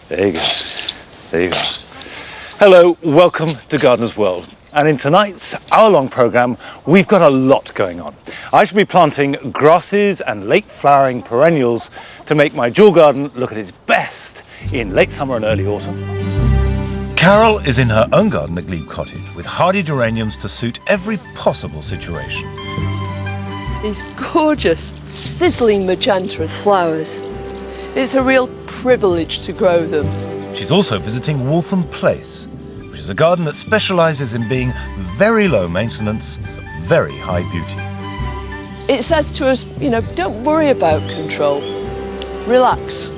There you go. There you go. Hello, welcome to Gardener's World. And in tonight's hour-long programme, we've got a lot going on. I shall be planting grasses and late-flowering perennials to make my jewel garden look at its best in late summer and early autumn. Carol is in her own garden at Glebe Cottage with hardy geraniums to suit every possible situation. These gorgeous, sizzling magenta flowers. It's a real privilege to grow them. She's also visiting Waltham Place, which is a garden that specialises in being very low maintenance, very high beauty. It says to us, don't worry about control. Relax.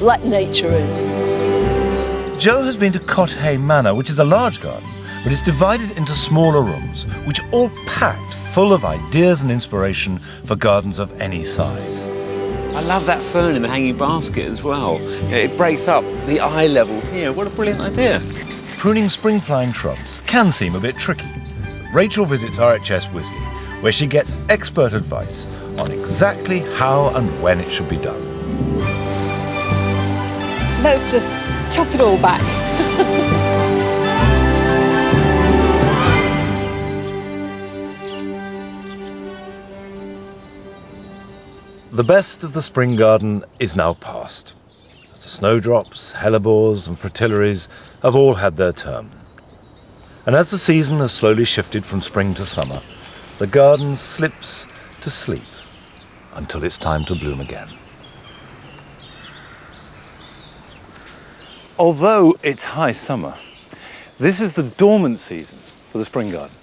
Let nature in. Jo has been to Cothay Manor, which is a large garden, but it's divided into smaller rooms, which are all packed full of ideas and inspiration for gardens of any size. I love that fern in the hanging basket as well. It breaks up the eye level here. What a brilliant idea. Pruning spring-flying shrubs can seem a bit tricky. Rachel visits RHS Wisley, where she gets expert advice on exactly how and when it should be done. Let's just chop it all back. The best of the spring garden is now past, as the snowdrops, hellebores and fritillaries have all had their turn. And as the season has slowly shifted from spring to summer, the garden slips to sleep until it's time to bloom again. Although it's high summer, this is the dormant season for the spring garden.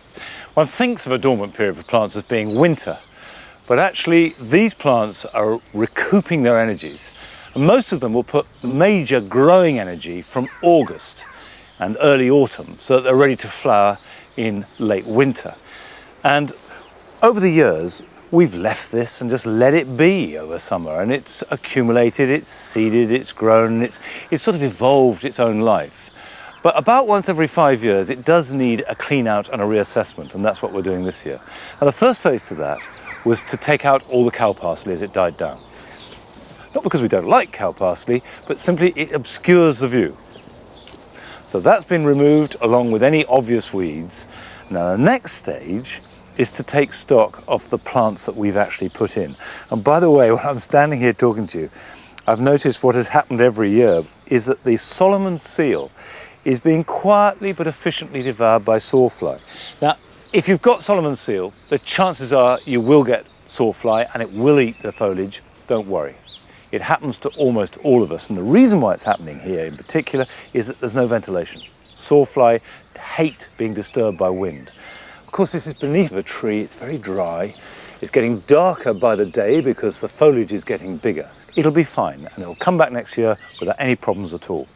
One thinks of a dormant period for plants as being winter, but actually these plants are recouping their energies. And most of them will put major growing energy from August and early autumn so that they're ready to flower in late winter. And over the years, we've left this and just let it be over summer, and it's accumulated, it's seeded, it's grown, it's sort of evolved its own life. But about once every 5 years, it does need a clean out and a reassessment, and that's what we're doing this year. Now, the first phase to that was to take out all the cow parsley as it died down. Not because we don't like cow parsley, but simply it obscures the view. So that's been removed along with any obvious weeds. Now the next stage is to take stock of the plants that we've actually put in. And by the way, when I'm standing here talking to you, I've noticed what has happened every year is that the Solomon seal is being quietly but efficiently devoured by sawfly. Now, if you've got Solomon seal, the chances are you will get sawfly and it will eat the foliage. Don't worry. It happens to almost all of us, and the reason why it's happening here in particular is that there's no ventilation. Sawfly hate being disturbed by wind. Of course, this is beneath a tree, it's very dry, it's getting darker by the day because the foliage is getting bigger. It'll be fine, and it'll come back next year without any problems at all.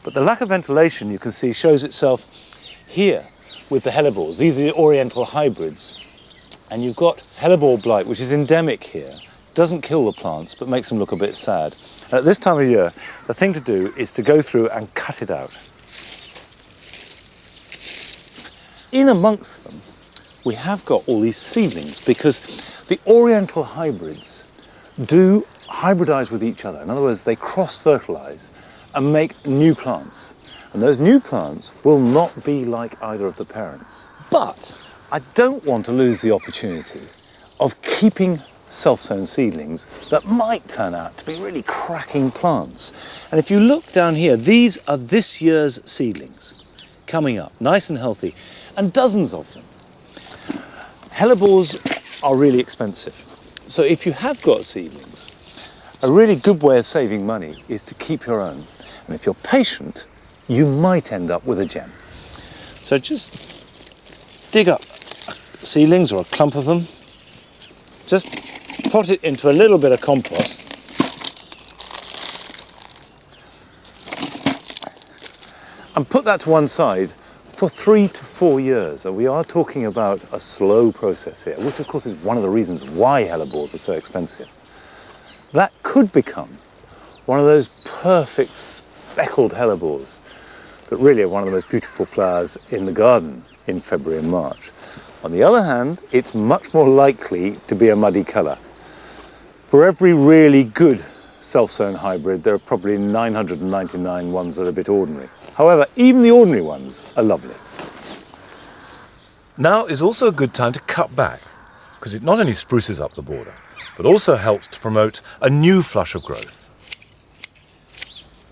But the lack of ventilation, you can see, shows itself here with the hellebores. These are the oriental hybrids, and you've got hellebore blight, which is endemic here. Doesn't kill the plants, but makes them look a bit sad. And at this time of year, the thing to do is to go through and cut it out. In amongst them, we have got all these seedlings because the oriental hybrids do hybridize with each other. In other words, they cross-fertilize and make new plants. And those new plants will not be like either of the parents. But I don't want to lose the opportunity of keeping self-sown seedlings that might turn out to be really cracking plants. And if you look down here, these are this year's seedlings coming up, nice and healthy, and dozens of them. Hellebores are really expensive. So if you have got seedlings, a really good way of saving money is to keep your own. And if you're patient, you might end up with a gem. So just dig up seedlings or a clump of them, just pot it into a little bit of compost. And put that to one side for 3 to 4 years. And we are talking about a slow process here, which of course is one of the reasons why hellebores are so expensive. That could become one of those perfect speckled hellebores that really are one of the most beautiful flowers in the garden in February and March. On the other hand, it's much more likely to be a muddy colour. For every really good self-sown hybrid, there are probably 999 ones that are a bit ordinary. However, even the ordinary ones are lovely. Now is also a good time to cut back, because it not only spruces up the border, but also helps to promote a new flush of growth.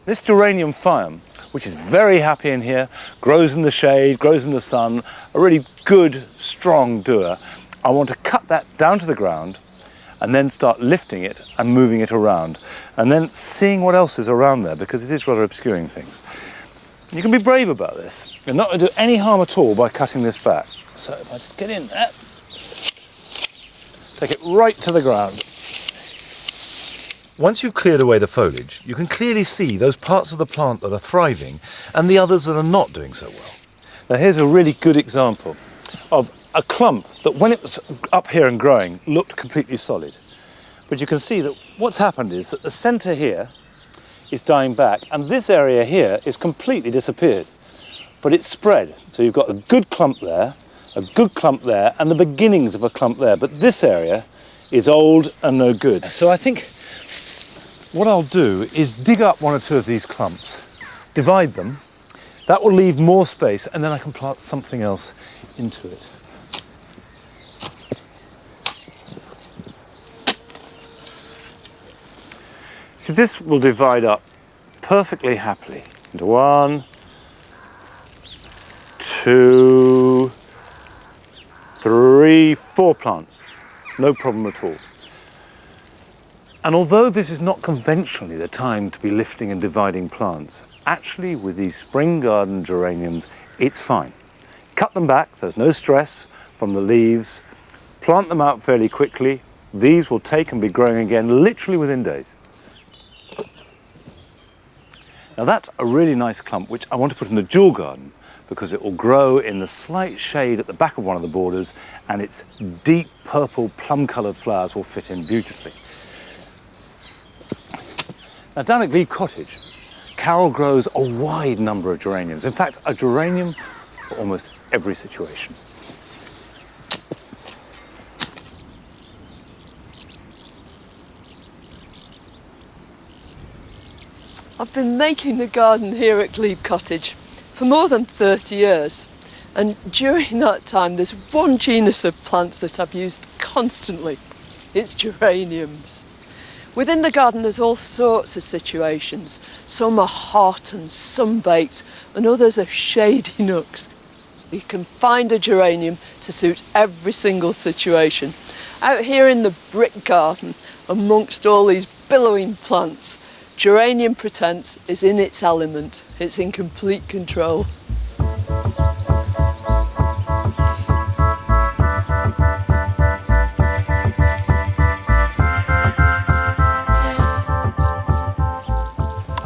This geranium phaeum, which is very happy in here, grows in the shade, grows in the sun, a really good, strong doer. I want to cut that down to the ground and then start lifting it and moving it around, and then seeing what else is around there, because it is rather obscuring things. You can be brave about this. You're not going to do any harm at all by cutting this back. So if I just get in there, take it right to the ground. Once you've cleared away the foliage, you can clearly see those parts of the plant that are thriving and the others that are not doing so well. Now here's a really good example of a clump that when it was up here and growing looked completely solid. But you can see that what's happened is that the centre here is dying back and this area here is completely disappeared. But it's spread. So you've got a good clump there, a good clump there, and the beginnings of a clump there. But this area is old and no good. So I think what I'll do is dig up one or two of these clumps, divide them. That will leave more space, and then I can plant something else into it. See, this will divide up perfectly happily into 1, 2, 3, 4 plants. No problem at all. And although this is not conventionally the time to be lifting and dividing plants, actually with these spring garden geraniums, it's fine. Cut them back so there's no stress from the leaves, plant them out fairly quickly. These will take and be growing again literally within days. Now that's a really nice clump which I want to put in the dual garden because it will grow in the slight shade at the back of one of the borders and its deep purple plum-coloured flowers will fit in beautifully. Now down at Glebe Cottage, Carol grows a wide number of geraniums. In fact, a geranium for almost every situation. I've been making the garden here at Glebe Cottage for more than 30 years. And during that time, there's one genus of plants that I've used constantly. It's geraniums. Within the garden, there's all sorts of situations. Some are hot and sun-baked, and others are shady nooks. You can find a geranium to suit every single situation. Out here in the brick garden, amongst all these billowing plants, geranium pretense is in its element. It's in complete control.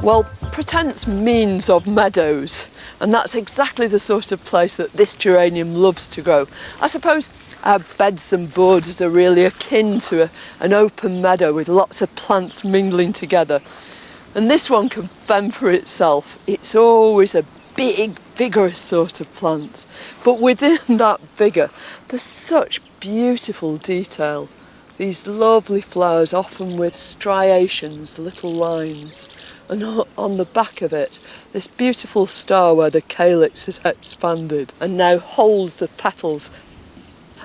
Well, pretense means of meadows, and that's exactly the sort of place that this geranium loves to grow. I suppose our beds and borders are really akin to an open meadow with lots of plants mingling together. And this one can fend for itself. It's always a big, vigorous sort of plant. But within that vigour, there's such beautiful detail. These lovely flowers, often with striations, little lines. And on the back of it, this beautiful star where the calyx has expanded and now holds the petals.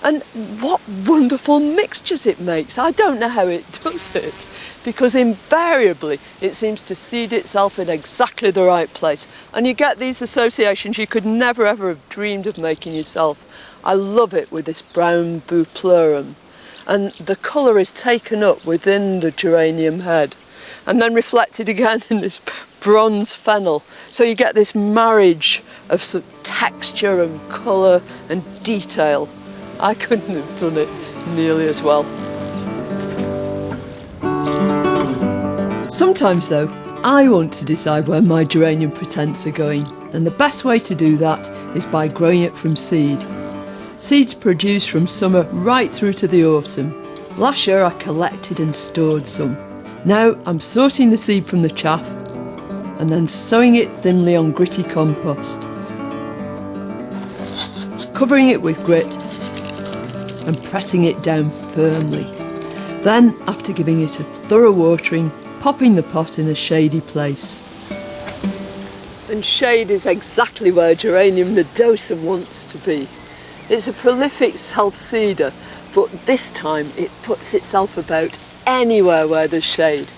And what wonderful mixtures it makes. I don't know how it does it, because invariably it seems to seed itself in exactly the right place. And you get these associations you could never ever have dreamed of making yourself. I love it with this brown bupleurum. And the colour is taken up within the geranium head and then reflected again in this bronze fennel. So you get this marriage of some texture and colour and detail. I couldn't have done it nearly as well. Sometimes though, I want to decide where my geranium pretense are going, and the best way to do that is by growing it from seed. Seeds produce from summer right through to the autumn. Last year I collected and stored some. Now I'm sorting the seed from the chaff and then sowing it thinly on gritty compost, covering it with grit and pressing it down firmly. Then, after giving it a thorough watering, popping the pot in a shady place. And shade is exactly where geranium nodosum wants to be. It's a prolific self-seeder, but this time it puts itself about anywhere where there's shade.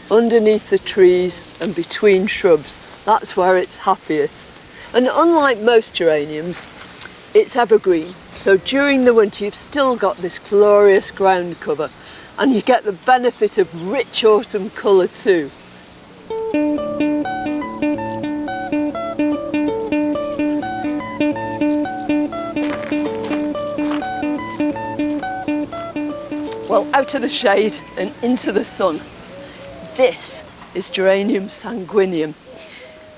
Underneath the trees and between shrubs, that's where it's happiest. And unlike most geraniums, it's evergreen. So during the winter you've still got this glorious ground cover and you get the benefit of rich autumn colour too. Well, out of the shade and into the sun. This is geranium sanguineum.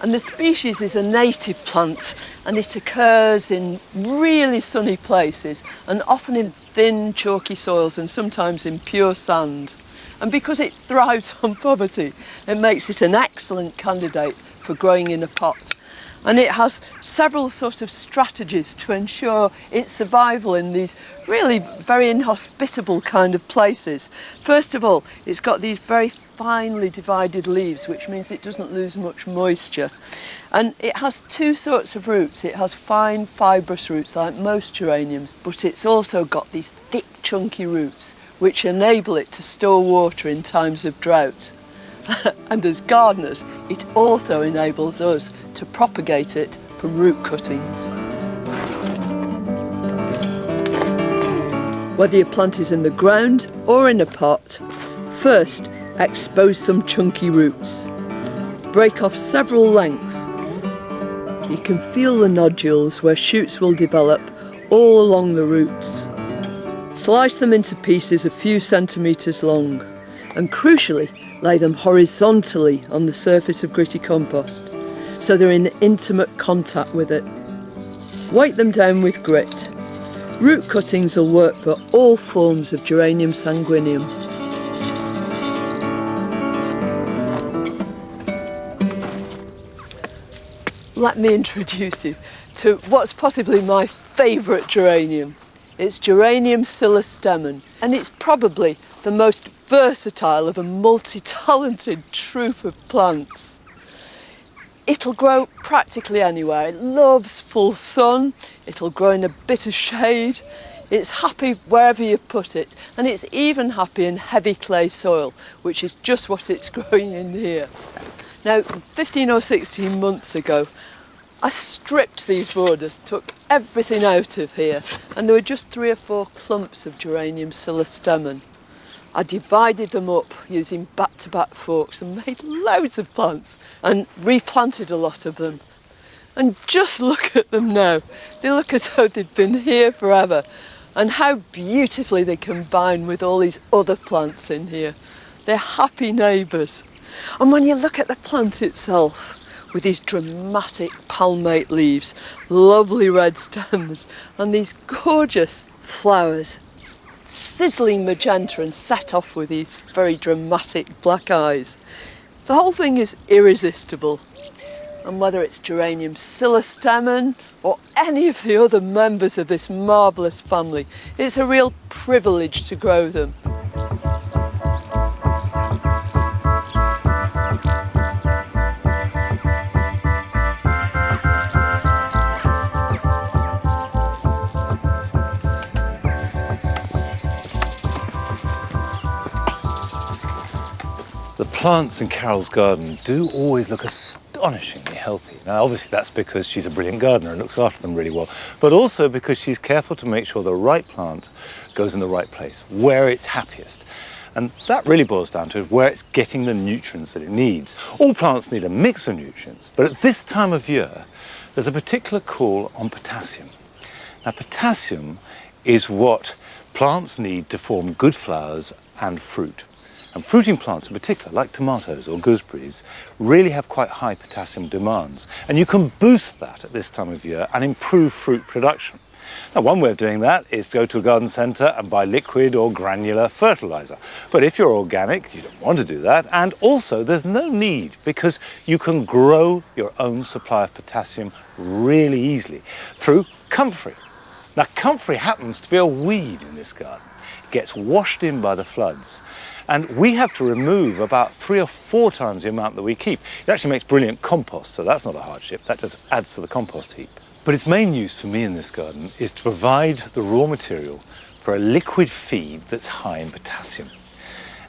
And the species is a native plant and it occurs in really sunny places and often in thin, chalky soils and sometimes in pure sand. And because it thrives on poverty, it makes it an excellent candidate for growing in a pot. And it has several sort of strategies to ensure its survival in these really very inhospitable kind of places. First of all, it's got these very finely divided leaves, which means it doesn't lose much moisture. And it has two sorts of roots. It has fine fibrous roots like most geraniums, but it's also got these thick chunky roots which enable it to store water in times of drought. And as gardeners, it also enables us to propagate it from root cuttings. Whether your plant is in the ground or in a pot, first expose some chunky roots. Break off several lengths. You can feel the nodules where shoots will develop all along the roots. Slice them into pieces a few centimetres long and crucially lay them horizontally on the surface of gritty compost so they're in intimate contact with it. Weight them down with grit. Root cuttings will work for all forms of geranium sanguineum. Let me introduce you to what's possibly my favourite geranium. It's Geranium silestemon, and it's probably the most versatile of a multi-talented troupe of plants. It'll grow practically anywhere. It loves full sun, it'll grow in a bit of shade, it's happy wherever you put it, and it's even happy in heavy clay soil, which is just what it's growing in here. Now, 15 or 16 months ago, I stripped these borders, took everything out of here, and there were just 3 or 4 clumps of Geranium silestemon. I divided them up using back-to-back forks and made loads of plants and replanted a lot of them. And just look at them now. They look as though they'd been here forever, and how beautifully they combine with all these other plants in here. They're happy neighbours. And when you look at the plant itself, with these dramatic palmate leaves, lovely red stems, and these gorgeous flowers, sizzling magenta and set off with these very dramatic black eyes. The whole thing is irresistible. And whether it's Geranium silestemon or any of the other members of this marvellous family, it's a real privilege to grow them. The plants in Carol's garden do always look astonishingly healthy. Now, obviously that's because she's a brilliant gardener and looks after them really well, but also because she's careful to make sure the right plant goes in the right place, where it's happiest. And that really boils down to where it's getting the nutrients that it needs. All plants need a mix of nutrients, but at this time of year, there's a particular call on potassium. Now, potassium is what plants need to form good flowers and fruit. And fruiting plants in particular, like tomatoes or gooseberries, really have quite high potassium demands. And you can boost that at this time of year and improve fruit production. Now, one way of doing that is to go to a garden centre and buy liquid or granular fertiliser. But if you're organic, you don't want to do that. And also, there's no need because you can grow your own supply of potassium really easily through comfrey. Now, comfrey happens to be a weed in this garden. It gets washed in by the floods. And we have to remove about 3 or 4 times the amount that we keep. It actually makes brilliant compost, so that's not a hardship. That just adds to the compost heap. But its main use for me in this garden is to provide the raw material for a liquid feed that's high in potassium.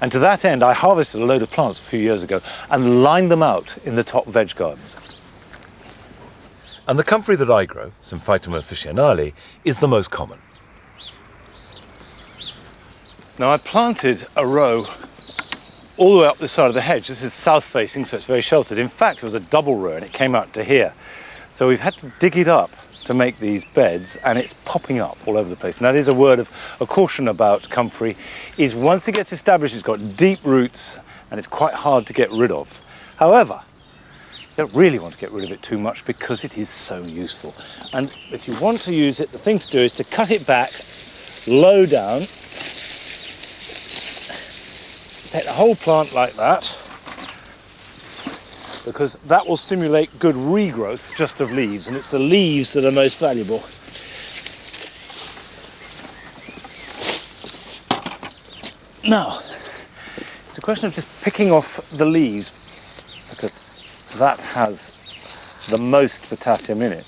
And to that end, I harvested a load of plants a few years ago and lined them out in the top veg gardens. And the comfrey that I grow, Symphytum officinale, is the most common. Now I planted a row all the way up this side of the hedge. This is south facing, so it's very sheltered. In fact, it was a double row and it came out to here. So we've had to dig it up to make these beds, and it's popping up all over the place. And that is a word of a caution about comfrey, is once it gets established, it's got deep roots and it's quite hard to get rid of. However, you don't really want to get rid of it too much because it is so useful. And if you want to use it, the thing to do is to cut it back low down, take the whole plant like that, because that will stimulate good regrowth just of leaves, and it's the leaves that are most valuable. Now, it's a question of just picking off the leaves, because that has the most potassium in it.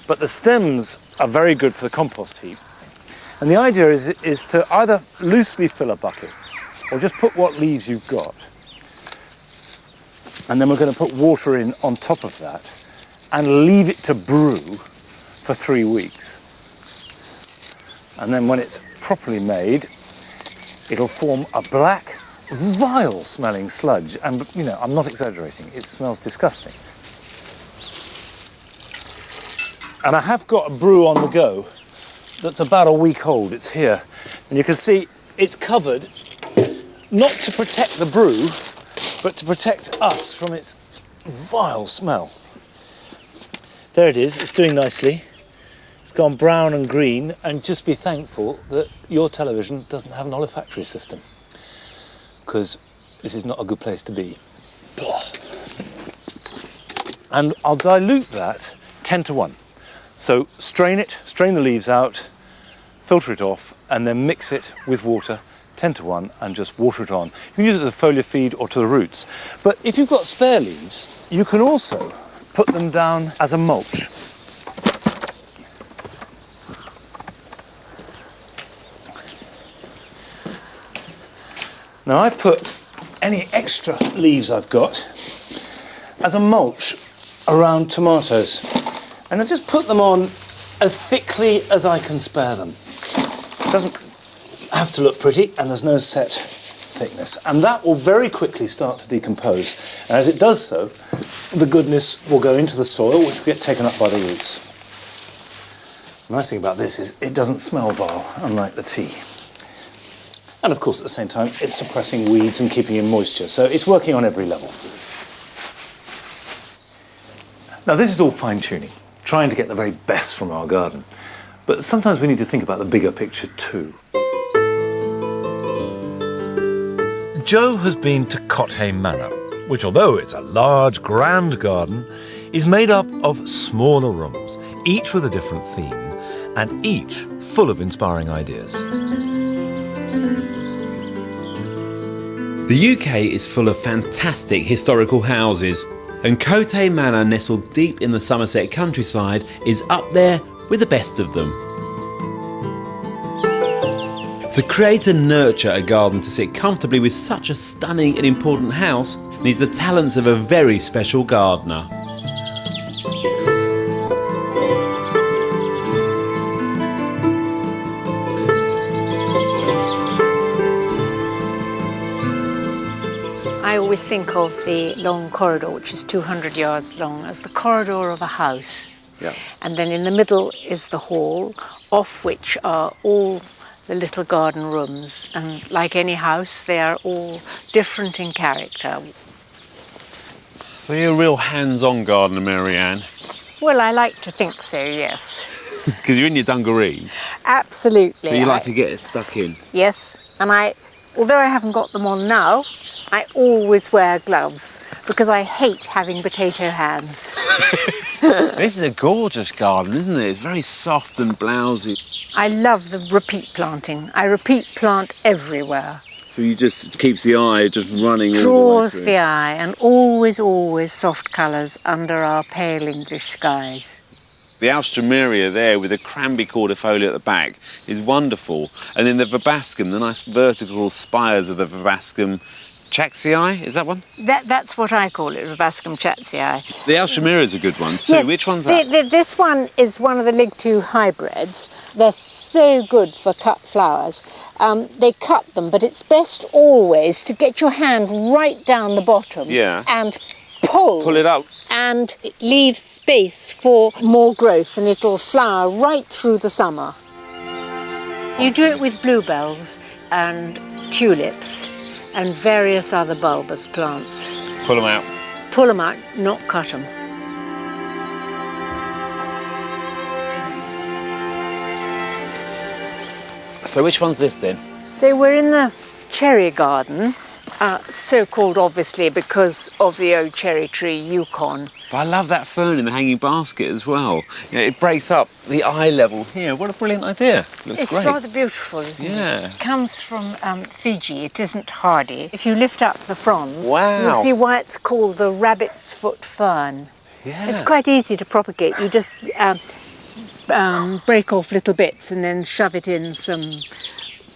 But the stems are very good for the compost heap. And the idea is to either loosely fill a bucket, or just put what leaves you've got. And then we're going to put water in on top of that and leave it to brew for 3 weeks. And then when it's properly made, it'll form a black, vile smelling sludge. And, you know, I'm not exaggerating, it smells disgusting. And I have got a brew on the go that's about a week old. It's here. And you can see it's covered, not to protect the brew, but to protect us from its vile smell. There it is, it's doing nicely. It's gone brown and green, and just be thankful that your television doesn't have an olfactory system, because this is not a good place to be. And I'll dilute that 10 to 1. So strain it, strain the leaves out, filter it off, and then mix it with water 10 to 1 and just water it on. You can use it as a foliar feed or to the roots. But if you've got spare leaves, you can also put them down as a mulch. Now I put any extra leaves I've got as a mulch around tomatoes. And I just put them on as thickly as I can spare them. It doesn't have to look pretty, and there's no set thickness, and that will very quickly start to decompose, and as it does so, the goodness will go into the soil, which will get taken up by the roots. The nice thing about this is it doesn't smell vile, unlike the tea, and of course at the same time it's suppressing weeds and keeping in moisture, so it's working on every level. Now this is all fine-tuning, trying to get the very best from our garden, but sometimes we need to think about the bigger picture too. Joe has been to Cothay Manor, which, although it's a large, grand garden, is made up of smaller rooms, each with a different theme, and each full of inspiring ideas. The UK is full of fantastic historical houses, and Cothay Manor, nestled deep in the Somerset countryside, is up there with the best of them. To create and nurture a garden to sit comfortably with such a stunning and important house needs the talents of a very special gardener. I always think of the long corridor, which is 200 yards long, as the corridor of a house. Yeah. And then in the middle is the hall, off which are all the little garden rooms, and like any house, they are all different in character. So you're a real hands-on gardener, Marianne? Well, I like to think so, yes. Because you're in your dungarees. Absolutely. But you like to get it stuck in. Yes, and although I haven't got them on now, I always wear gloves because I hate having potato hands. This is a gorgeous garden, isn't it? It's very soft and blousy. I love the repeat planting. I repeat plant everywhere. So you just keeps the eye just running all Draws the way the eye, and always, always soft colours under our pale English skies. The Alstroemeria there with the cranberry cordifolia at the back is wonderful. And then the verbascum, the nice vertical spires of the verbascum chatsii, is that one? That's what I call it, Verbascum chatsii. The Alstroemeria is a good one too. Yes, Which one's that? This one is one of the Lig2 hybrids. They're so good for cut flowers. They cut them, but it's best always to get your hand right down the bottom and pull it up. And leave space for more growth, and it'll flower right through the summer. You do it with bluebells and tulips and various other bulbous plants. Pull them out. Pull them out, not cut them. So which one's this then? So we're in the cherry garden, so-called obviously because of the old cherry tree, Yukon. But I love that fern in the hanging basket as well. You know, it breaks up the eye level here. What a brilliant idea. Looks It's great. rather beautiful, isn't it? Yeah. It comes from Fiji. It isn't hardy. If you lift up the fronds, Wow. you'll see why it's called the rabbit's foot fern. Yeah. It's quite easy to propagate. You just break off little bits and then shove it in some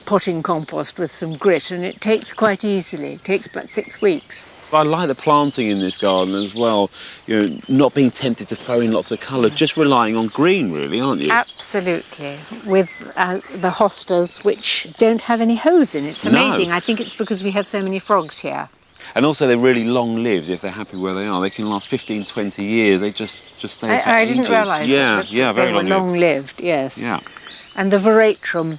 potting compost with some grit, and it takes quite easily. It takes about 6 weeks. I like the planting in this garden as well. You know, not being tempted to throw in lots of colour, just relying on green, really, aren't you? Absolutely. With the hostas, which don't have any holes in. It's amazing. No. I think it's because we have so many frogs here. And also they're really long-lived if they're happy where they are. They can last 15, 20 years. They just stay for I didn't ages. realise that very they were long-lived. long-lived, yes. Yeah. And the Veratrum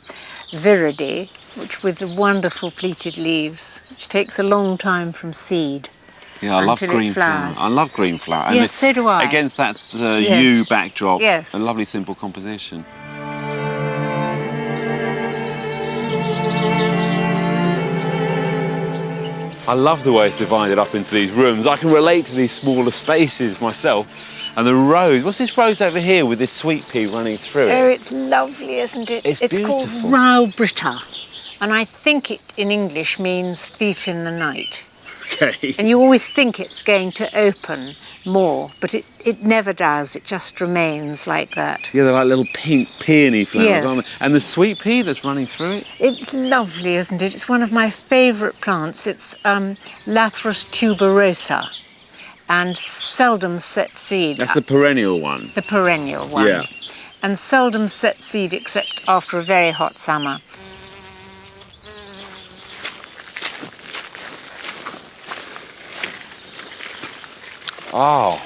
viride, which with the wonderful pleated leaves, which takes a long time from seed. Yeah, I love until it green flower. flowers. I love green flower. And Yes, so do I. Against that Yes. yew backdrop, Yes. a lovely simple composition. I love the way it's divided up into these rooms. I can relate to these smaller spaces myself. And the rose, what's this rose over here with this sweet pea running through Oh, it? it's lovely, isn't it? It's called beautiful. Raubritta, and I think it in English means thief in the night. Okay. And you always think it's going to open more, but it never does. It just remains like that. Yeah, they're like little pink peony flowers, Yes. aren't they? And the sweet pea that's running through it? It's lovely, isn't it? It's one of my favourite plants. It's Lathyrus tuberosa, and seldom set seed. That's the perennial one. The perennial one. Yeah. And seldom set seed except after a very hot summer. Oh,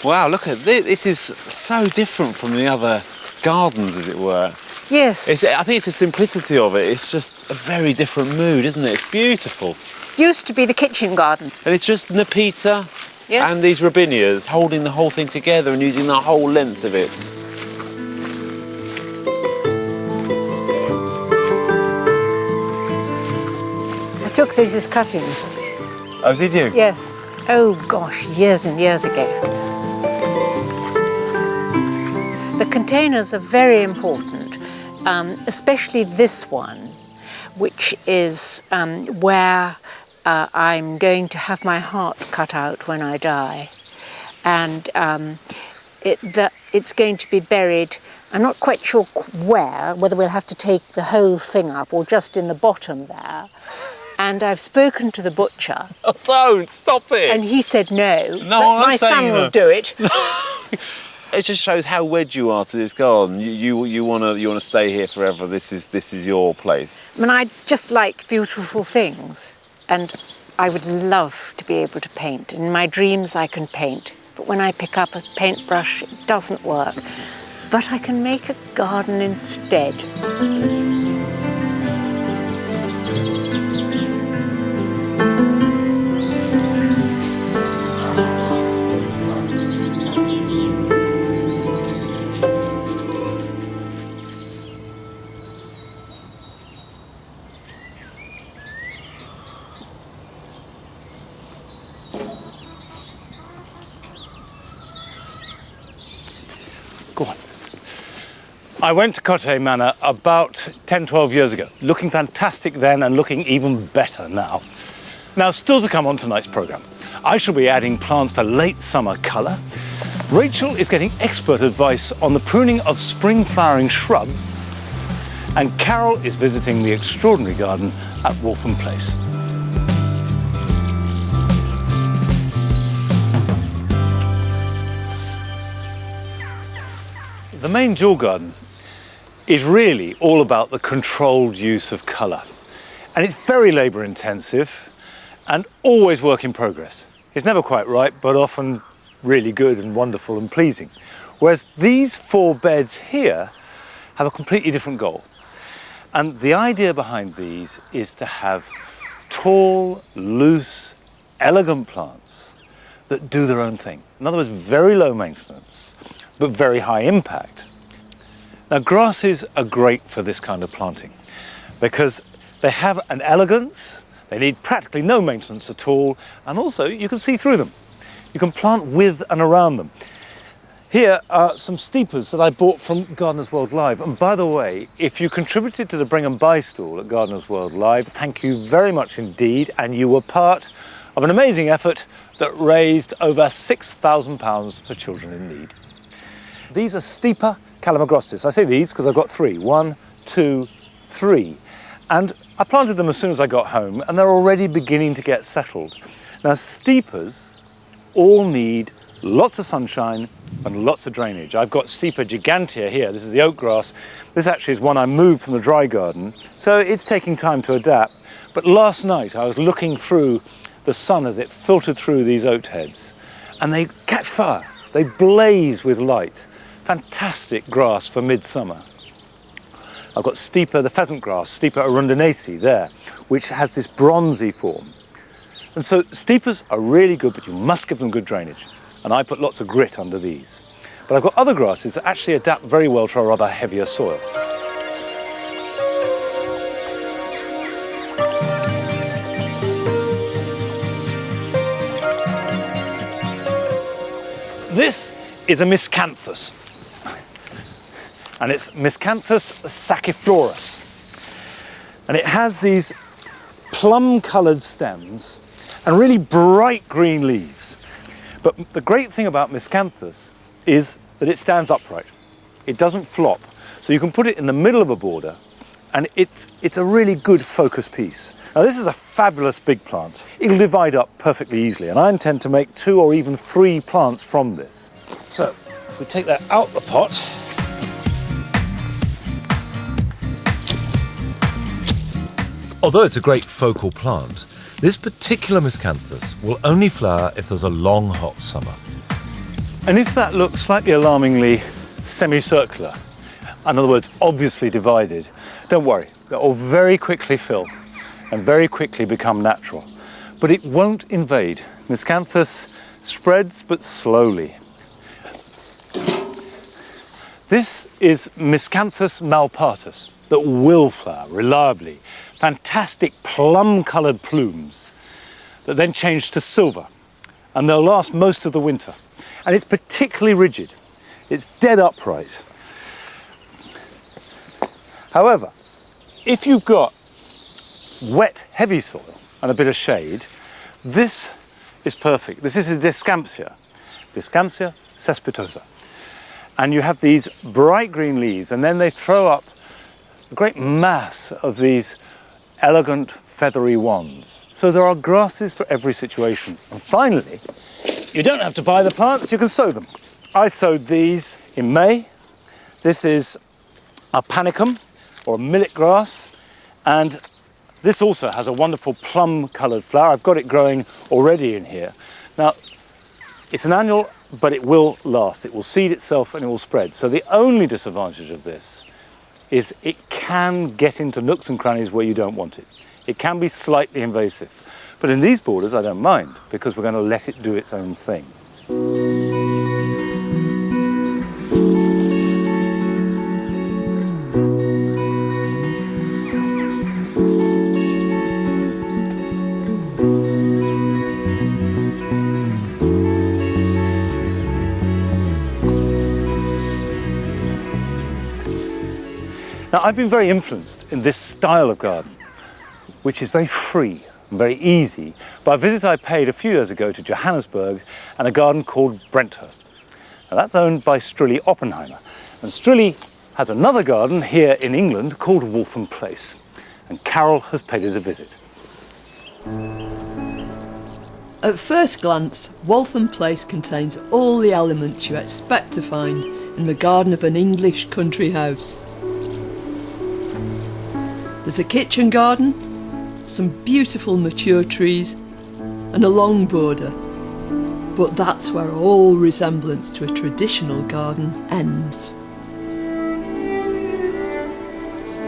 wow, look at this. This is so different from the other gardens, as it were. Yes. I think it's the simplicity of it. It's just a very different mood, isn't it? It's beautiful. Used to be the kitchen garden. And it's just Nepeta Yes. and these robinias holding the whole thing together and using the whole length of it. I took these as cuttings. Oh, did you? Yes. Oh gosh, years and years ago. The containers are very important, especially this one, which is where I'm going to have my heart cut out when I die. And it's going to be buried, I'm not quite sure whether we'll have to take the whole thing up or just in the bottom there. And I've spoken to the butcher. Oh, don't stop it. And he said no. No, but I'm my saying son no. will do it. It just shows how wed you are to this garden. You wanna stay here forever. This is your place. I mean, I just like beautiful things, and I would love to be able to paint. In my dreams, I can paint, but when I pick up a paintbrush, it doesn't work. But I can make a garden instead. Go on. I went to Cothay Manor about 10, 12 years ago, looking fantastic then and looking even better now. Now, still to come on tonight's programme, I shall be adding plants for late summer colour. Rachel is getting expert advice on the pruning of spring flowering shrubs. And Carol is visiting the extraordinary garden at Waltham Place. The main jewel garden is really all about the controlled use of colour. And it's very labour intensive and always work in progress. It's never quite right, but often really good and wonderful and pleasing. Whereas these 4 beds here have a completely different goal. And the idea behind these is to have tall, loose, elegant plants that do their own thing. In other words, very low maintenance, but very high impact. Now, grasses are great for this kind of planting because they have an elegance, they need practically no maintenance at all, and also you can see through them. You can plant with and around them. Here are some steepers that I bought from Gardeners World Live. And by the way, if you contributed to the Bring and Buy stall at Gardeners World Live, thank you very much indeed, and you were part of an amazing effort that raised over £6,000 for children in need. These are steeper calamagrostis. I say these because I've got 3. 1, 2, 3. And I planted them as soon as I got home, and they're already beginning to get settled. Now, steepers all need lots of sunshine and lots of drainage. I've got Steeper gigantea here. This is the oak grass. This actually is one I moved from the dry garden, so it's taking time to adapt. But last night I was looking through the sun as it filtered through these oat heads, and they catch fire. They blaze with light. Fantastic grass for midsummer. I've got Steeper, the pheasant grass, Steeper arundinacea there, which has this bronzy form. And so steepers are really good, but you must give them good drainage. And I put lots of grit under these. But I've got other grasses that actually adapt very well to a rather heavier soil. This is a miscanthus. And it's Miscanthus sacciflorus. And it has these plum-coloured stems and really bright green leaves. But the great thing about Miscanthus is that it stands upright. It doesn't flop. So you can put it in the middle of a border and it's a really good focus piece. Now, this is a fabulous big plant. It'll divide up perfectly easily, and I intend to make 2 or even 3 plants from this. So if we take that out the pot, Although it's a great focal plant, this particular miscanthus will only flower if there's a long, hot summer. and if that looks slightly alarmingly semicircular, in other words, obviously divided, don't worry, they'll all very quickly fill and very quickly become natural. But it won't invade. Miscanthus spreads, but slowly. This is Miscanthus malpartus that will flower reliably. Fantastic plum-coloured plumes that then change to silver, and they'll last most of the winter. And it's particularly rigid. It's dead upright. However, if you've got wet, heavy soil and a bit of shade, this is perfect. This is a Discampsia cespitosa. And you have these bright green leaves, and then they throw up a great mass of these elegant feathery wands. So there are grasses for every situation. And finally, you don't have to buy the plants, you can sow them. I sowed these in May. This is a panicum, or a millet grass, and this also has a wonderful plum-coloured flower. I've got it growing already in here. Now, it's an annual, but it will last. It will seed itself and it will spread. So the only disadvantage of this is it can get into nooks and crannies where you don't want it. It can be slightly invasive. But in these borders, I don't mind, because we're going to let it do its own thing. Now, I've been very influenced in this style of garden, which is very free and very easy, by a visit I paid a few years ago to Johannesburg and a garden called Brenthurst. Now, that's owned by Strilly Oppenheimer. And Strilly has another garden here in England called Waltham Place. And Carol has paid it a visit. At first glance, Waltham Place contains all the elements you expect to find in the garden of an English country house. There's a kitchen garden, some beautiful mature trees, and a long border. But that's where all resemblance to a traditional garden ends.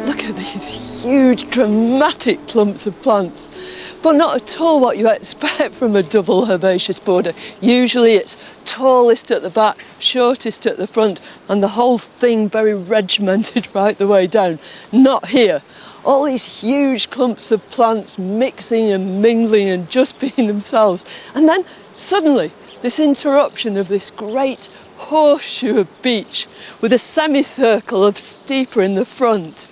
Look at these huge, dramatic clumps of plants, but not at all what you expect from a double herbaceous border. Usually it's tallest at the back, shortest at the front, and the whole thing very regimented right the way down. Not here. All these huge clumps of plants mixing and mingling and just being themselves. And then suddenly this interruption of this great horseshoe of beech with a semicircle of steeper in the front.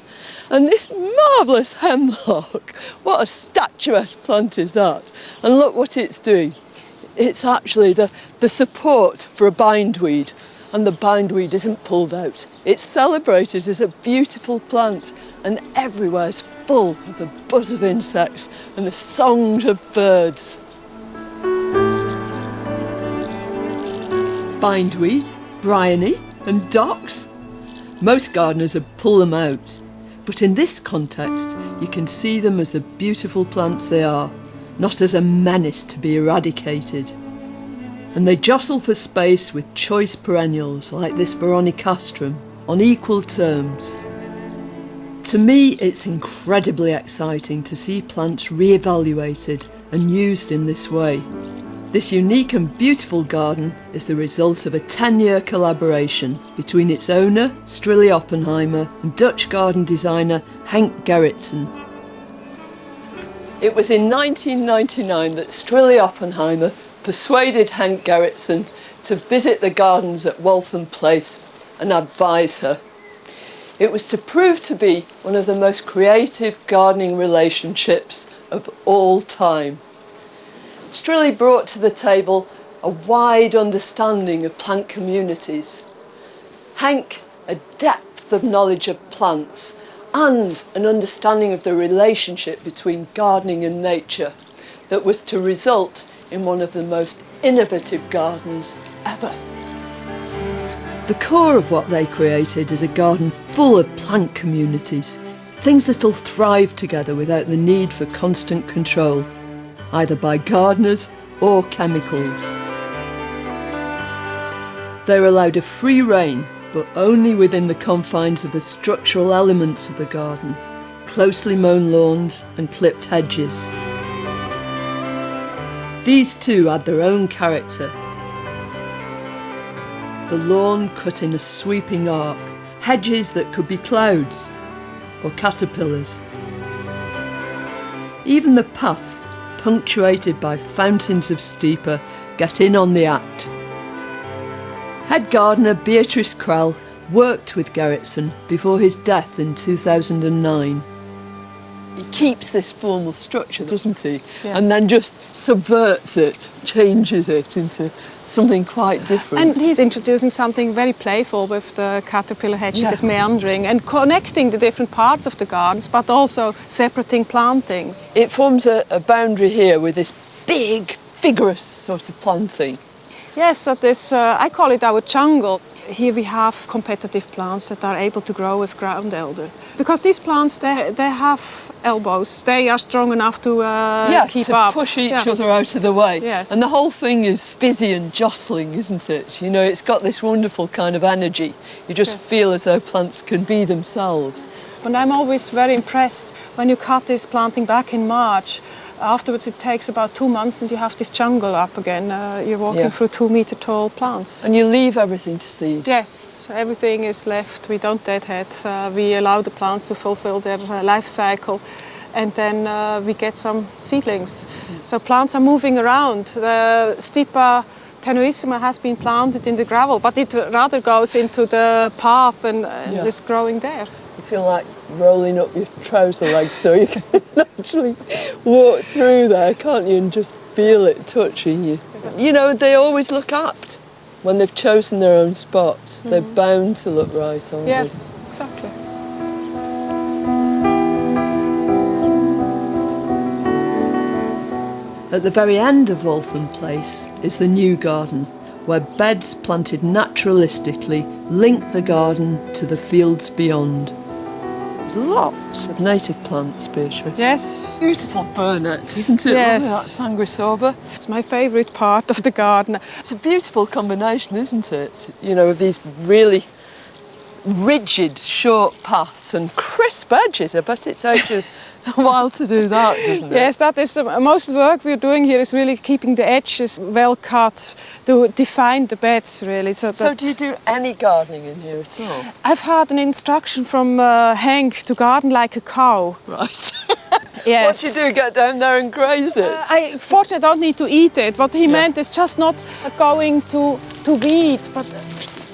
And this marvellous hemlock, what a statuesque plant is that? And look what it's doing. It's actually the support for a bindweed, and the bindweed isn't pulled out. It's celebrated as a beautiful plant, and everywhere's full of the buzz of insects and the songs of birds. Bindweed, bryony and docks. Most gardeners would pull them out. But in this context, you can see them as the beautiful plants they are, not as a menace to be eradicated. And they jostle for space with choice perennials like this veronicastrum on equal terms. To me, it's incredibly exciting to see plants re-evaluated and used in this way. This unique and beautiful garden is the result of a 10-year collaboration between its owner, Strilly Oppenheimer, and Dutch garden designer Henk Gerritsen. It was in 1999 that Strilly Oppenheimer persuaded Henk Gerritsen to visit the gardens at Waltham Place and advise her. It was to prove to be one of the most creative gardening relationships of all time. Strilly brought to the table a wide understanding of plant communities. Henk, a depth of knowledge of plants and an understanding of the relationship between gardening and nature that was to result in one of the most innovative gardens ever. The core of what they created is a garden full of plant communities, things that'll thrive together without the need for constant control, either by gardeners or chemicals. They're allowed a free rein, but only within the confines of the structural elements of the garden, closely mown lawns and clipped hedges. These too add their own character. The lawn cut in a sweeping arc, hedges that could be clouds or caterpillars. Even the paths, punctuated by fountains of steeper, get in on the act. Head gardener Beatrice Krell worked with Gerritsen before his death in 2009. He keeps this formal structure, doesn't he? Yes. And then just subverts it, changes it into something quite different. And he's introducing something very playful with the caterpillar hedge that is meandering and connecting the different parts of the gardens, but also separating plantings. It forms a boundary here with this big, vigorous sort of planting. Yes, so this, I call it our jungle. Here we have competitive plants that are able to grow with ground elder. Because these plants, they have elbows. They are strong enough to keep up. To push each other out of the way. Yes. And the whole thing is busy and jostling, isn't it? You know, it's got this wonderful kind of energy. You just feel as though plants can be themselves. And I'm always very impressed when you cut this planting back in March. Afterwards it takes about 2 months and you have this jungle up again. You're walking through 2 meter tall plants. And you leave everything to seed? Yes, everything is left. We don't deadhead. We allow the plants to fulfill their life cycle, and then we get some seedlings. So plants are moving around. The Stipa tenuissima has been planted in the gravel, but it rather goes into the path and is growing there. you feel like rolling up your trouser legs so you can actually walk through there, can't you, and just feel it touching you. You know, they always look apt. When they've chosen their own spots, they're bound to look right, aren't they? Yes, exactly. At the very end of Waltham Place is the new garden, where beds planted naturalistically link the garden to the fields beyond. There's lots of native plants, Beatrice. Yes. Beautiful burnet, isn't it? Yes. Lovely, that sangrisoba. It's my favourite part of the garden. It's a beautiful combination, isn't it? You know, of these really rigid, short paths and crisp edges. I bet it takes you a while to do that, doesn't it? Yes, that is most of the work we're doing here is really keeping the edges well cut to define the beds, really. So do you do any gardening in here at all? I've had an instruction from Hank to garden like a cow. Right. Yes. What do you do, get down there and graze it? I fortunately don't need to eat it. What he meant is just not going to weed, but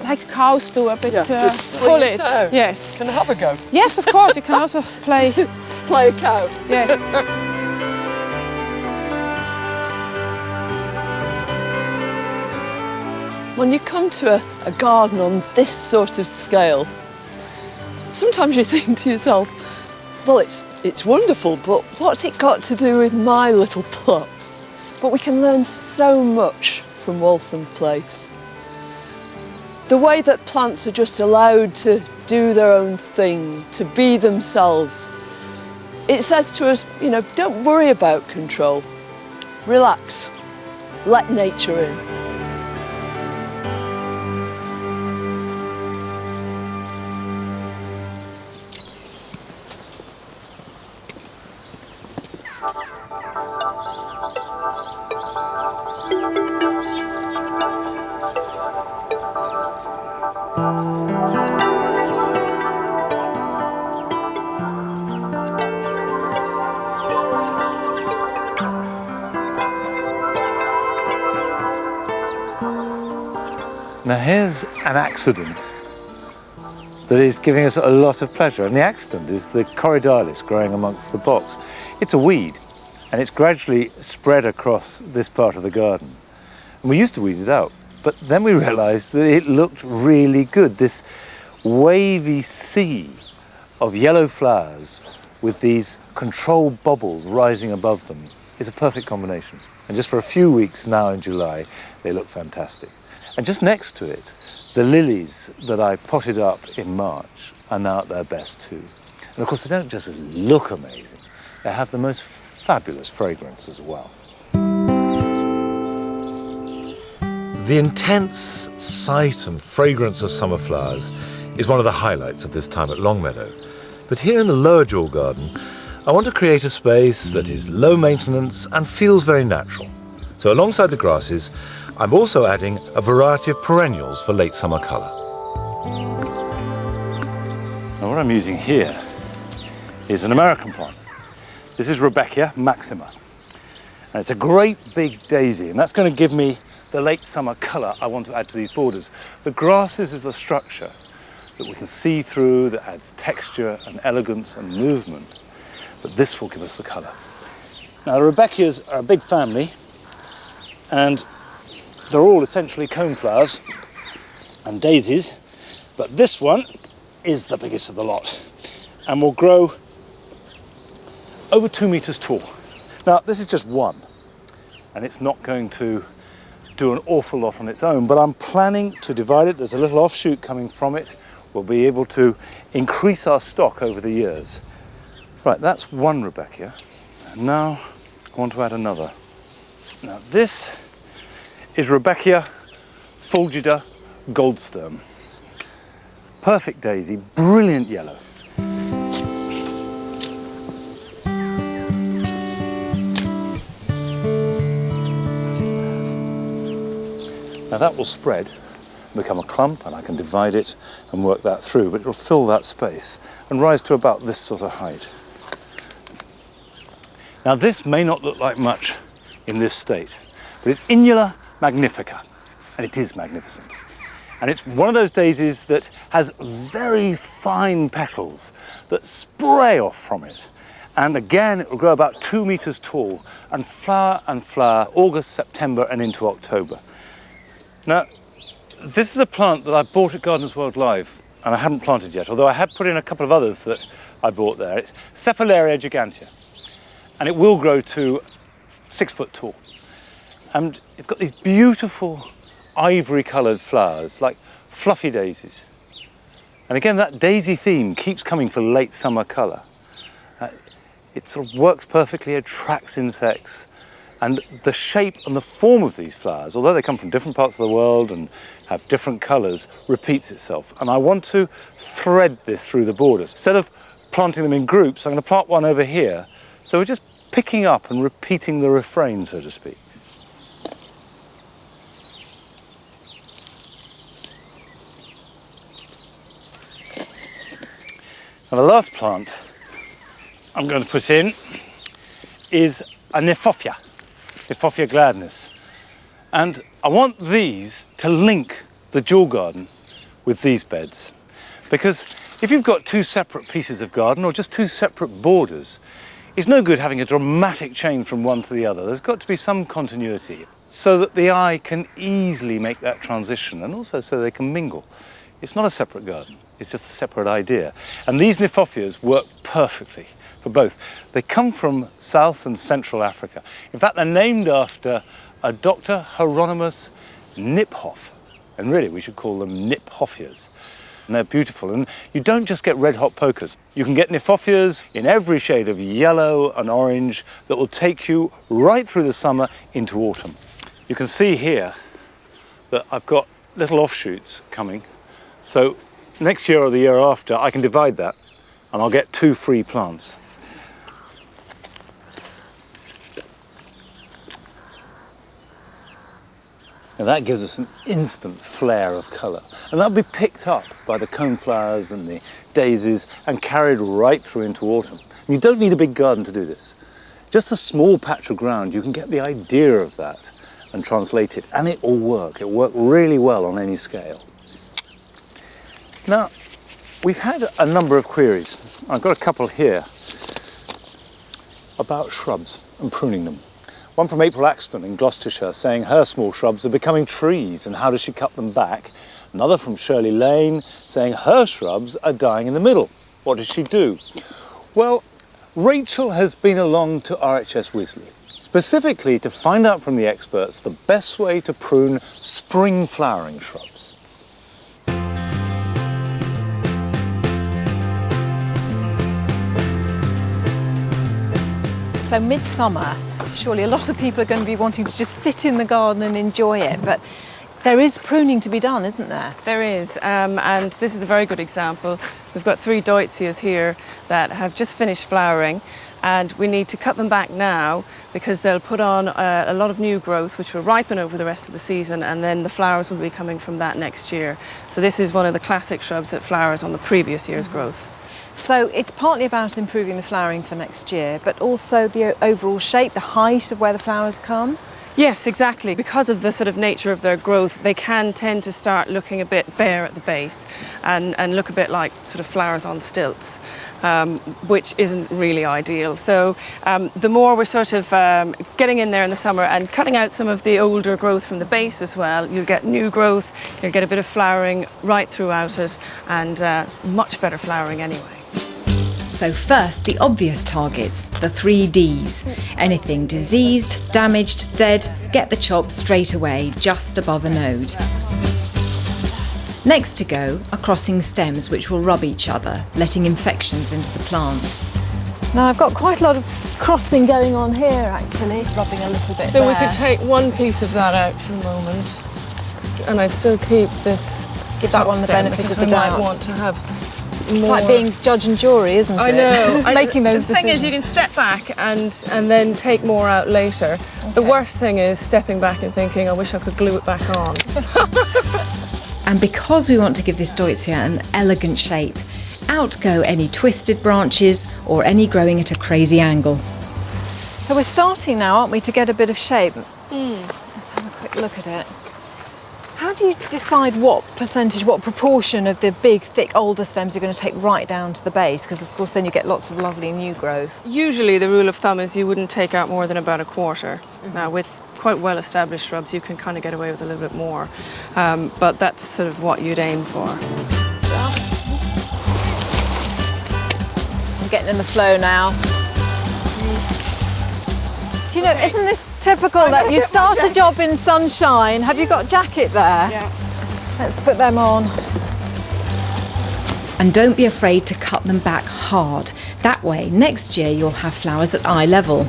like cows do, a bit just pull fling it. out. Yes. Can I have a go? Yes, of course. You can also play. Play a cow. Yes. When you come to a garden on this sort of scale, sometimes you think to yourself, well, it's wonderful, but what's it got to do with my little plot? But we can learn so much from Waltham Place. The way that plants are just allowed to do their own thing, to be themselves. It says to us, you know, don't worry about control. Relax. Let nature in. Now here's an accident that is giving us a lot of pleasure, and the accident is the corydalis growing amongst the box. It's a weed, and it's gradually spread across this part of the garden. And we used to weed it out, but then we realised that it looked really good. This wavy sea of yellow flowers with these controlled bubbles rising above them is a perfect combination. And just for a few weeks now in July, they look fantastic. And just next to it, the lilies that I potted up in March are now at their best too. And of course, they don't just look amazing, they have the most fabulous fragrance as well. The intense sight and fragrance of summer flowers is one of the highlights of this time at Longmeadow. But here in the lower jaw garden, I want to create a space that is low maintenance and feels very natural. So alongside the grasses, I'm also adding a variety of perennials for late summer colour. Now what I'm using here is an American plant. This is Rudbeckia maxima. And it's a great big daisy, and that's going to give me the late summer colour I want to add to these borders. The grasses is the structure that we can see through, that adds texture and elegance and movement. But this will give us the colour. Now the Rudbeckias are a big family, and they're all essentially coneflowers and daisies, but this one is the biggest of the lot and will grow over 2 meters tall. Now, this is just one, and it's not going to do an awful lot on its own, but I'm planning to divide it. There's a little offshoot coming from it. We'll be able to increase our stock over the years. Right, that's one Rudbeckia, and now I want to add another. Now, this is Rudbeckia fulgida goldsturm. Perfect daisy, brilliant yellow. Now that will spread, become a clump, and I can divide it and work that through, but it'll fill that space and rise to about this sort of height. Now this may not look like much in this state, but it's Inula magnifica, and it is magnificent. And it's one of those daisies that has very fine petals that spray off from it. And again, it will grow about 2 meters tall and flower August, September and into October. Now, this is a plant that I bought at Gardeners World Live and I hadn't planted yet, although I had put in a couple of others that I bought there. It's Cephalaria gigantea, and it will grow to 6 foot tall. And it's got these beautiful ivory-coloured flowers, like fluffy daisies. And again, that daisy theme keeps coming for late summer colour. It sort of works perfectly, attracts insects, and the shape and the form of these flowers, although they come from different parts of the world and have different colours, repeats itself. And I want to thread this through the borders. Instead of planting them in groups, I'm going to plant one over here. So we're just picking up and repeating the refrain, so to speak. And the last plant I'm going to put in is a Kniphofia gladness. And I want these to link the jewel garden with these beds. Because if you've got two separate pieces of garden or just two separate borders, it's no good having a dramatic change from one to the other. There's got to be some continuity so that the eye can easily make that transition and also so they can mingle. It's not a separate garden, it's just a separate idea. And these Kniphophias work perfectly for both. They come from South and Central Africa. In fact, they're named after a Dr. Hieronymus Kniphoff. And really, we should call them Kniphophias. And they're beautiful. And you don't just get red-hot pokers. You can get Kniphophias in every shade of yellow and orange that will take you right through the summer into autumn. You can see here that I've got little offshoots coming. So next year or the year after, I can divide that and I'll get 2 free plants. Now that gives us an instant flare of colour, and that'll be picked up by the coneflowers and the daisies and carried right through into autumn. And you don't need a big garden to do this. Just a small patch of ground, you can get the idea of that and translate it, and it will work. It'll work really well on any scale. Now, we've had a number of queries. I've got a couple here about shrubs and pruning them. One from April Axton in Gloucestershire saying her small shrubs are becoming trees and how does she cut them back? Another from Shirley Lane saying her shrubs are dying in the middle. What does she do? Well, Rachel has been along to RHS Wisley, specifically to find out from the experts the best way to prune spring flowering shrubs. So midsummer, surely a lot of people are going to be wanting to just sit in the garden and enjoy it, but there is pruning to be done, isn't there? There is, and this is a very good example. We've got 3 deutzias here that have just finished flowering, and we need to cut them back now because they'll put on a lot of new growth which will ripen over the rest of the season, and then the flowers will be coming from that next year. So this is one of the classic shrubs that flowers on the previous year's growth. So it's partly about improving the flowering for next year, but also the overall shape, the height of where the flowers come? Yes, exactly. Because of the sort of nature of their growth, they can tend to start looking a bit bare at the base and look a bit like sort of flowers on stilts, which isn't really ideal. So the more we're sort of getting in there in the summer and cutting out some of the older growth from the base as well, you'll get new growth, you'll get a bit of flowering right throughout it, and much better flowering anyway. So first, the obvious targets, the 3 Ds. Anything diseased, damaged, dead, get the chop straight away, just above a node. Next to go are crossing stems which will rub each other, letting infections into the plant. Now I've got quite a lot of crossing going on here actually, rubbing a little bit So there. we could take one piece of that out for a moment, and I'd still keep this. Give that one the benefit of the doubt. Might want to have It's more. like being judge and jury, isn't it? I know. Making those decisions. The thing is, you can step back and then take more out later. Okay. The worst thing is stepping back and thinking, I wish I could glue it back on. And because we want to give this deutzia an elegant shape, out go any twisted branches or any growing at a crazy angle. So we're starting now, aren't we, to get a bit of shape? Let's have a quick look at it. How do you decide what percentage, what proportion of the big, thick, older stems you're going to take right down to the base? Because, of course, then you get lots of lovely new growth. Usually the rule of thumb is you wouldn't take out more than about a quarter. Now, with quite well-established shrubs, you can kind of get away with a little bit more. But that's sort of what you'd aim for. I'm getting in the flow now. Do you know, isn't this typical that you start a job in sunshine? Have you got a jacket there? Yeah. Let's put them on. And don't be afraid to cut them back hard. That way, next year you'll have flowers at eye level.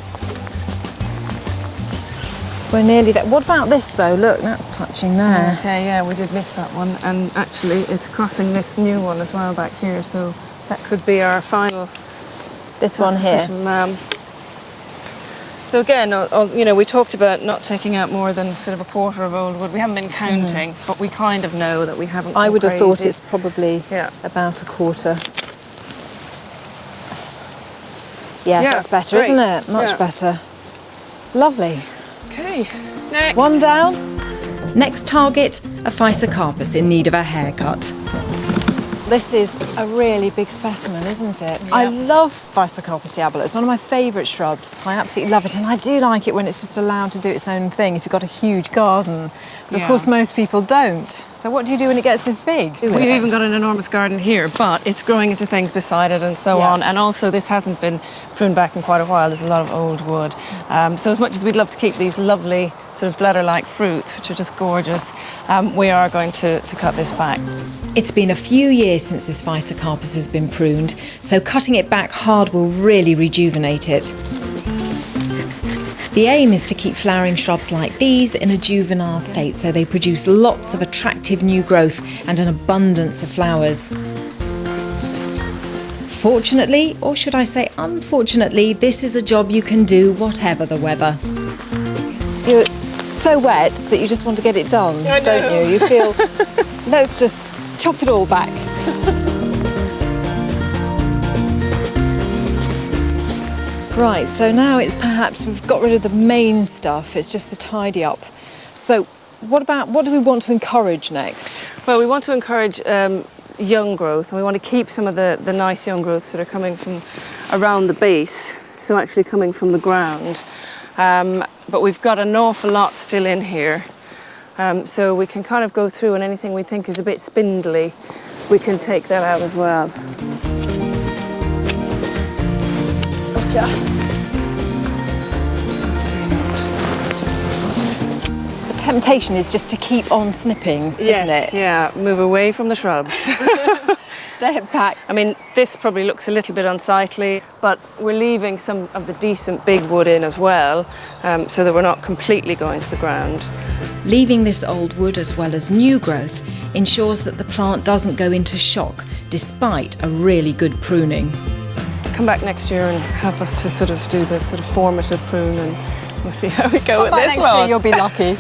We're nearly there. What about this though? Look, that's touching there. Okay, yeah, we did miss that one. And actually, it's crossing this new one as well back here, so that could be our final. This one here. So again, you know, we talked about not taking out more than sort of a quarter of old wood. We haven't been counting, but we kind of know that we haven't. I would have thought crazy. it's probably about a quarter. Yes, that's better, great. isn't it? Much better. Lovely. Okay, next. One down. Next target, a Physocarpus in need of a haircut. This is a really big specimen, isn't it? I love Physocarpus diabolo. It's one of my favourite shrubs. I absolutely love it, and I do like it when it's just allowed to do its own thing if you've got a huge garden. But of course, most people don't. So what do you do when it gets this big? We've even got an enormous garden here, but it's growing into things beside it and so on. And also, this hasn't been pruned back in quite a while. There's a lot of old wood. So as much as we'd love to keep these lovely sort of bladder-like fruits, which are just gorgeous, we are going to cut this back. It's been a few years since this Physocarpus has been pruned, so cutting it back hard will really rejuvenate it. The aim is to keep flowering shrubs like these in a juvenile state so they produce lots of attractive new growth and an abundance of flowers. Fortunately, or should I say unfortunately, this is a job you can do whatever the weather. You're so wet that you just want to get it done, don't you? You feel, let's just chop it all back. Right, so now it's perhaps we've got rid of the main stuff, it's just the tidy up. So what do we want to encourage next? Well, we want to encourage young growth, and we want to keep some of the nice young growths that are coming from around the base, so actually coming from the ground. But we've got an awful lot still in here. So we can kind of go through, and anything we think is a bit spindly, we can take that out as well. Gotcha. The temptation is just to keep on snipping, isn't it? Yes, yeah, move away from the shrubs. Step back. I mean, this probably looks a little bit unsightly, but we're leaving some of the decent big wood in as well, so that we're not completely going to the ground. Leaving this old wood as well as new growth ensures that the plant doesn't go into shock despite a really good pruning. Come back next year and help us to sort of do the sort of formative prune, and we'll see how we go with this next one. year you'll be lucky.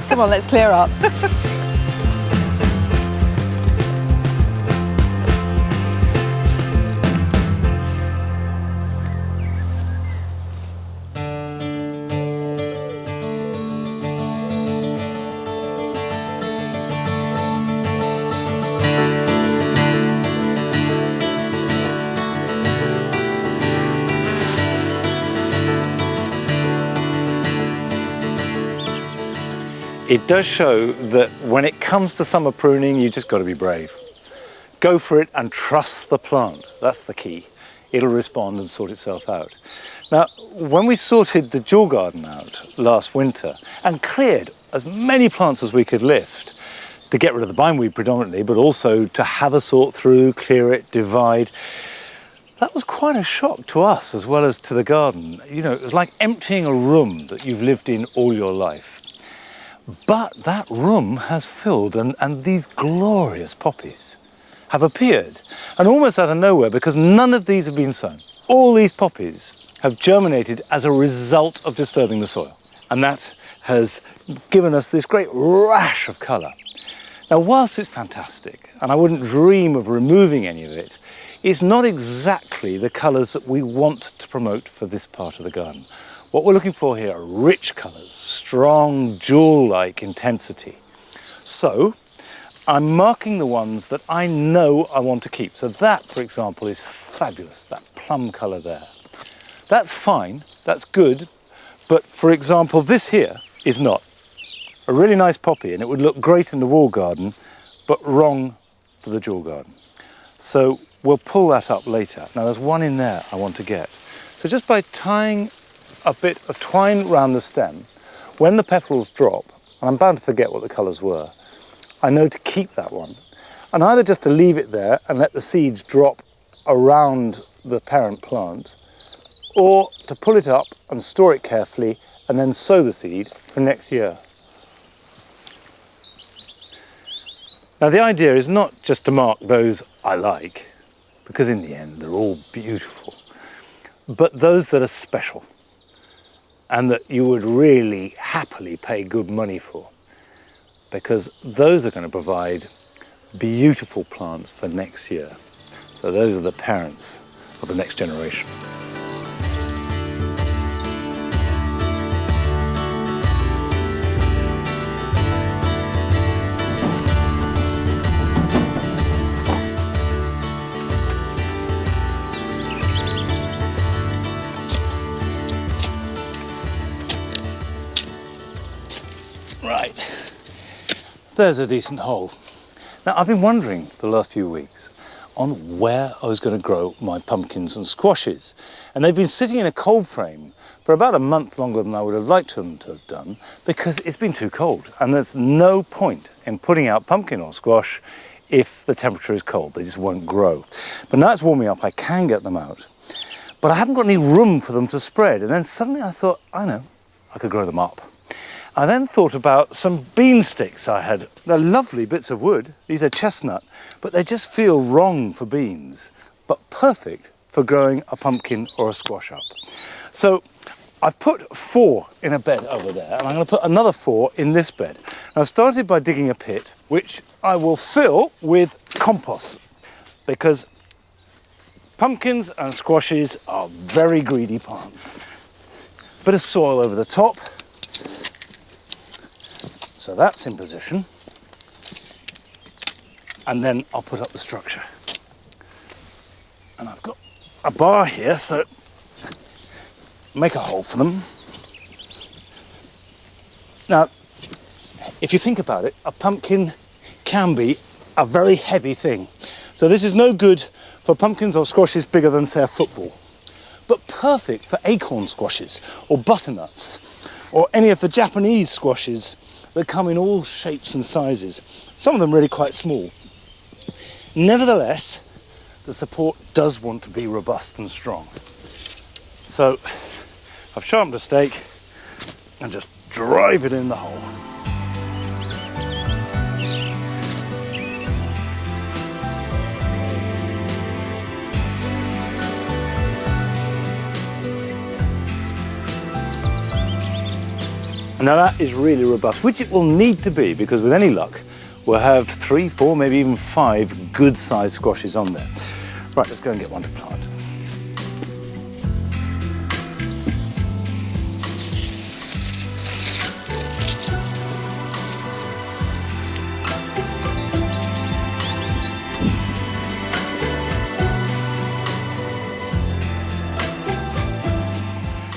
Come on, let's clear up. It does show that when it comes to summer pruning, you just got to be brave. Go for it and trust the plant. That's the key. It'll respond and sort itself out. Now, when we sorted the dual garden out last winter and cleared as many plants as we could lift to get rid of the bindweed predominantly, but also to have a sort through, clear it, divide, that was quite a shock to us as well as to the garden. You know, it was like emptying a room that you've lived in all your life. But that room has filled, and these glorious poppies have appeared, and almost out of nowhere, because none of these have been sown. All these poppies have germinated as a result of disturbing the soil, and that has given us this great rash of colour. Now, whilst it's fantastic, and I wouldn't dream of removing any of it, it's not exactly the colours that we want to promote for this part of the garden. What we're looking for here are rich colours, strong jewel-like intensity. So I'm marking the ones that I know I want to keep. So that, for example, is fabulous, that plum colour there. That's fine, that's good, but for example, this here is not. A really nice poppy, and it would look great in the wall garden, but wrong for the dual garden. So we'll pull that up later. Now there's one in there I want to get. So just by tying a bit of twine round the stem, when the petals drop, and I'm bound to forget what the colours were, I know to keep that one. And either just to leave it there and let the seeds drop around the parent plant, or to pull it up and store it carefully and then sow the seed for next year. Now the idea is not just to mark those I like, because in the end they're all beautiful, but those that are special and that you would really happily pay good money for, because those are going to provide beautiful plants for next year. So those are the parents of the next generation. Right, there's a decent hole. Now I've been wondering the last few weeks on where I was going to grow my pumpkins and squashes, and they've been sitting in a cold frame for about a month longer than I would have liked them to have done, because it's been too cold, and there's no point in putting out pumpkin or squash if the temperature is cold. They just won't grow. But now it's warming up, I can get them out, but I haven't got any room for them to spread. And then suddenly I thought, I know, I could grow them up. I then thought about some bean sticks I had. They're lovely bits of wood. These are chestnut, but they just feel wrong for beans, but perfect for growing a pumpkin or a squash up. So I've put 4 in a bed over there, and I'm going to put another 4 in this bed. Now I've started by digging a pit, which I will fill with compost, because pumpkins and squashes are very greedy plants. Bit of soil over the top. So that's in position, and then I'll put up the structure. And I've got a bar here, so make a hole for them. Now, if you think about it, a pumpkin can be a very heavy thing. So this is no good for pumpkins or squashes bigger than, say, a football, but perfect for acorn squashes or butternuts or any of the Japanese squashes that come in all shapes and sizes, some of them really quite small. Nevertheless, the support does want to be robust and strong. So I've sharpened a stake and just drive it in the hole. Now that is really robust, which it will need to be, because with any luck, we'll have 3, 4, maybe even 5 good-sized squashes on there. Right, let's go and get one to plant.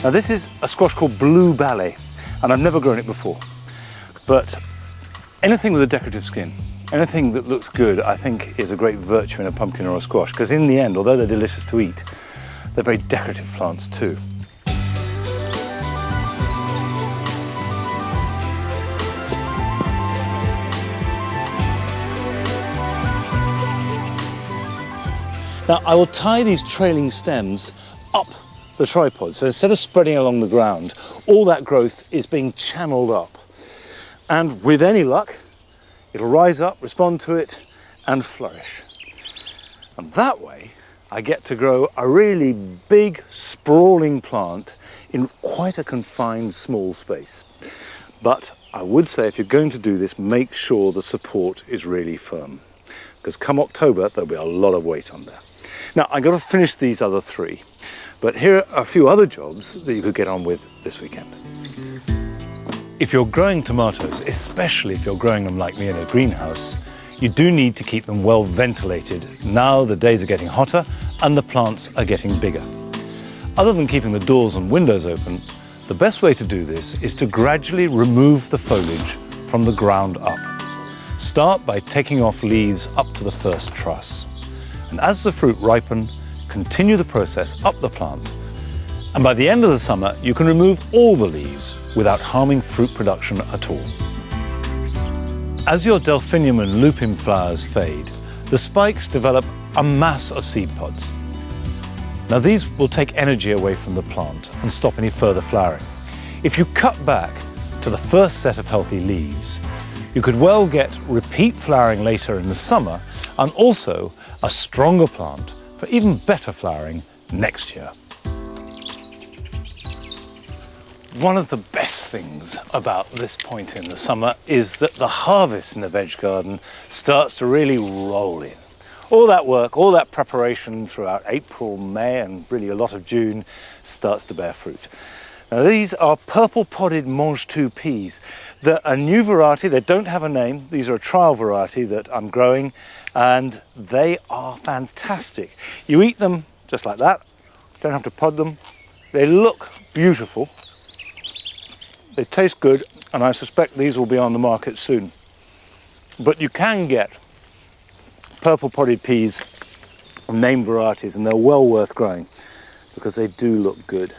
Now this is a squash called Blue Ballet, and I've never grown it before. But anything with a decorative skin, anything that looks good, I think is a great virtue in a pumpkin or a squash, because in the end, although they're delicious to eat, they're very decorative plants too. Now I will tie these trailing stems up the tripod, so instead of spreading along the ground, all that growth is being channeled up, and with any luck it'll rise up, respond to it and flourish, and that way I get to grow a really big sprawling plant in quite a confined small space. But I would say if you're going to do this, make sure the support is really firm, because come October there'll be a lot of weight on there. Now I've got to finish these other 3, but here are a few other jobs that you could get on with this weekend. If you're growing tomatoes, especially if you're growing them like me in a greenhouse, you do need to keep them well ventilated. Now the days are getting hotter and the plants are getting bigger. Other than keeping the doors and windows open, the best way to do this is to gradually remove the foliage from the ground up. Start by taking off leaves up to the first truss. And as the fruit ripen, continue the process up the plant. And by the end of the summer, you can remove all the leaves without harming fruit production at all. As your delphinium and lupin flowers fade, the spikes develop a mass of seed pods. Now these will take energy away from the plant and stop any further flowering. If you cut back to the first set of healthy leaves, you could well get repeat flowering later in the summer and also a stronger plant for even better flowering next year. One of the best things about this point in the summer is that the harvest in the veg garden starts to really roll in. All that work, all that preparation throughout April, May and really a lot of June starts to bear fruit. Now these are purple podded mange tout peas. They're a new variety, they don't have a name. These are a trial variety that I'm growing and they are fantastic. You eat them just like that, don't have to pod them. They look beautiful. They taste good, and I suspect these will be on the market soon. But you can get purple podded peas, named varieties, and they're well worth growing because they do look good.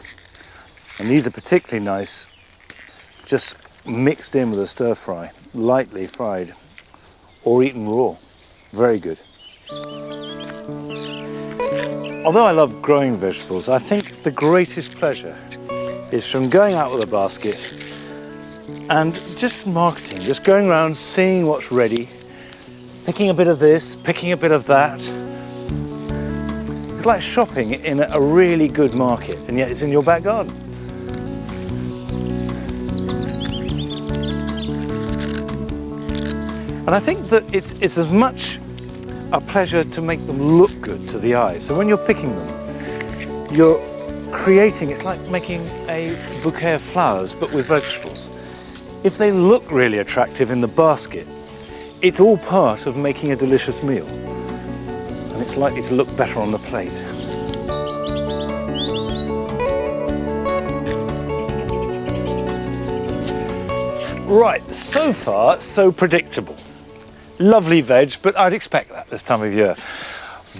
And these are particularly nice, just mixed in with a stir fry, lightly fried, or eaten raw. Very good. Although I love growing vegetables, I think the greatest pleasure is from going out with a basket and just marketing, just going around seeing what's ready, picking a bit of this, picking a bit of that. It's like shopping in a really good market, and yet it's in your back garden. And I think that it's as much a pleasure to make them look good to the eye. So when you're picking them, you're creating, it's like making a bouquet of flowers but with vegetables. If they look really attractive in the basket, it's all part of making a delicious meal, and it's likely to look better on the plate. Right, so far so predictable. Lovely veg, but I'd expect that this time of year.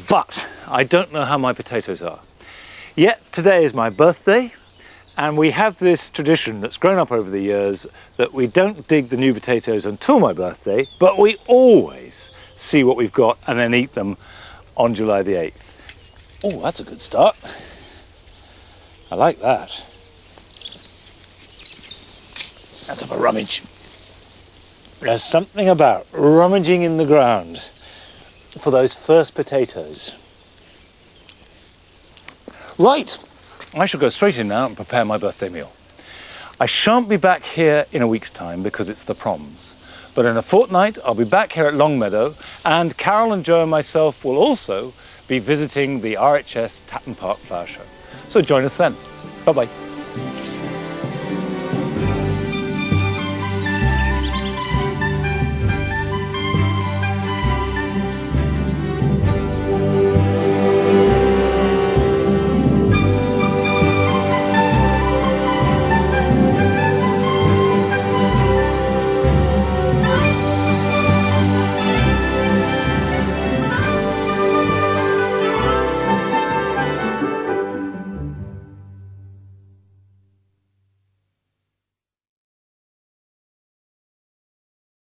But I don't know how my potatoes are. Yet today is my birthday, and we have this tradition that's grown up over the years that we don't dig the new potatoes until my birthday, but we always see what we've got and then eat them on July the 8th. Oh, that's a good start. I like that. Let's have a rummage. There's something about rummaging in the ground for those first potatoes. Right, I shall go straight in now and prepare my birthday meal. I shan't be back here in a week's time because it's the proms, but in a fortnight I'll be back here at Longmeadow, and Carol and Joe and myself will also be visiting the RHS Tatton Park Flower Show. So join us then. Bye-bye.